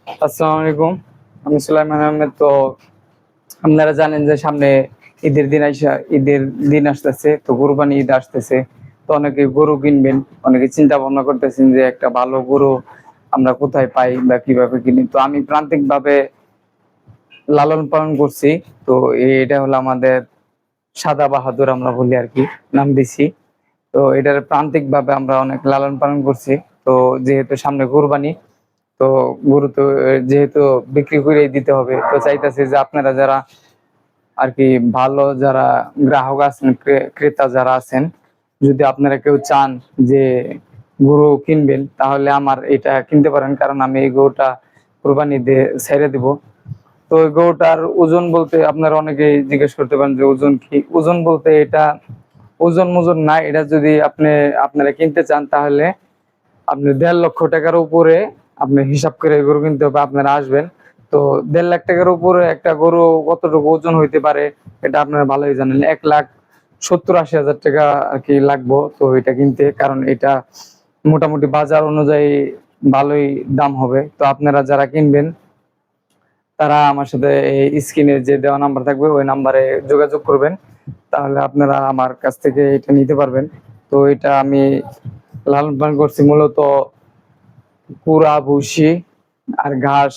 আসসালামু আলাইকুম। আমি সুলাইমান আহমেদ। তো আপনারা জানেন যে সামনে ঈদের দিন আসতেছে, তো কুরবানি ঈদ আসতেছে। তো অনেকে গরু কিনবেন, অনেকে চিন্তা ভাবনা করতেছেন যে একটা ভালো গরু আমরা কোথায় পাই বা কিভাবে কিনি। তো আমি প্রান্তিক ভাবে লালন পালন করছি। তো এটা হলো আমাদের সাদা বাহাদুর আমরা বলি আর কি, নাম দিছি। তো এটার প্রান্তিক ভাবে আমরা অনেক লালন পালন করছি। তো যেহেতু সামনে কুরবানি, তো গরু তো যেহেতু বিক্রি করে দিতে হবে, তো চাইতেছি যে আপনারা যারা আর কি ভালো যারা গ্রাহক আছেন, ক্রেতা যারা আছেন, যদি আপনারা কেউ চান যে গরু কিনবেন, তাহলে আমার এটা কিনতে পারেন। কারণ আমি এই গরুটা কোরবানি দিয়ে ছেড়ে দিব। তো ওই গরুটার ওজন বলতে আপনারা অনেকেই জিজ্ঞেস করতে পারেন যে ওজন কি। ওজন বলতে এটা ওজন না, এটা যদি আপনারা কিনতে চান তাহলে আপনি 1.5 লক্ষ টাকার উপরে আপনি হিসাব করে গরু কিনতে হবে। আপনারা আসবেন। তো 1.5 লাখ টাকার উপরে একটা গরু কতটুকু ওজন হইতে পারে এটা আপনারা ভালোই জানেন। 1,70,000-80,000 টাকা আর কি লাগবো তো এটা কিনতে, কারণ এটা মোটামুটি বাজার অনুযায়ী ভালোই দাম হবে। তো আপনারা যারা কিনবেন তারা আমার সাথে এই স্ক্রিনে যে দেওয়া নাম্বার থাকবে ওই নাম্বারে যোগাযোগ করবেন, তাহলে আপনারা আমার কাছ থেকে এটা নিতে পারবেন। তো এটা আমি লালন পালন করছি মূলত কুড়া, ভুসি আর ঘাস।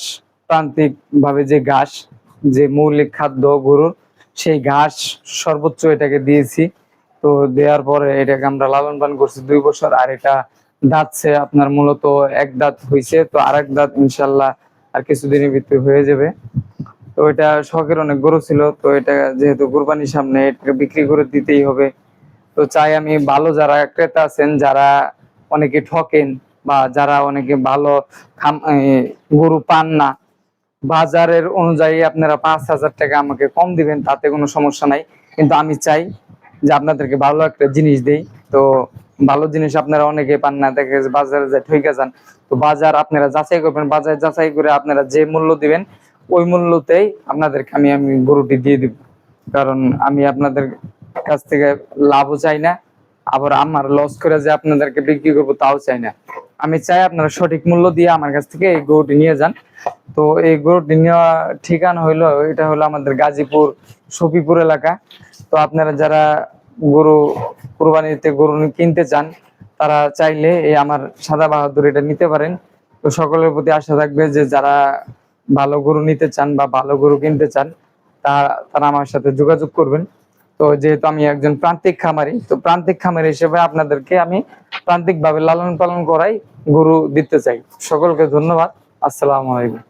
প্রান্তিক ভাবে যে ঘাস, যে মৌলিক খাদ্য গরুর, সেই ঘাস সর্বোচ্চ এটাকে দিয়েছি। তো দেওয়ার পরে এটাকে আমরা লালন পালন করছি 2 বছর। আর এটা দাঁতছে আপনার মূলত এক দাঁত হয়েছে, তো আরেক দাঁত ইনশাল্লাহ আর কিছুদিনের ভিতরে হয়ে যাবে। তো এটা শখের অনেক গরু ছিল, তো এটা যেহেতু কুরবানির সামনে এটাকে বিক্রি করে দিতেই হবে। তো চাই আমি ভালো যারা ক্রেতা আছেন, যারা অনেকে ঠকেন বা যারা অনেকে ভালো গরু পান না, বাজারের অনুযায়ী আপনারা 5,000 টাকা আমাকে কম দিবেন, তাতে কোনো সমস্যা নাই। কিন্তু আমি চাই যে আপনাদেরকে ভালো একটা জিনিস দেই। তো ভালো জিনিস আপনারা অনেকে পান না, দেখে বাজারে যায় ঠইকা যান। তো বাজার আপনারা যাচাই করবেন, বাজার যাচাই করে আপনারা যে মূল্য দিবেন ওই মূল্যতেই আপনাদেরকে আমি গরুটি দিয়ে দিব। কারণ আমি আপনাদের কাছ থেকে লাভও চাই না, আবার আমার লস করে যে আপনাদেরকে বিক্রি করবো তাও চাই না। আমি চাই আপনারা সঠিক মূল্য দিয়ে আমার কাছ থেকে এই গরুটি নিয়ে যান। তো এই গরুটি নেওয়া ঠিকানা হইলো, এটা হলো আমাদের গাজীপুর সফিপুর এলাকা। তো আপনারা যারা গরু কুরবানিতে গরু কিনতে চান, তারা চাইলে এই আমার সাদা বাহাদুর এটা নিতে পারেন। তো সকলের প্রতি আশা থাকবে যে যারা ভালো গরু নিতে চান বা ভালো গরু কিনতে চান, তারা আমার সাথে যোগাযোগ করবেন। তো যেহেতু আমি একজন প্রান্তিক খামারি, তো প্রান্তিক খামারি হিসেবে আপনাদেরকে আমি প্রান্তিক ভাবে লালন পালন করাই গরু দিতে চাই। সকলকে ধন্যবাদ। আসসালামু আলাইকুম।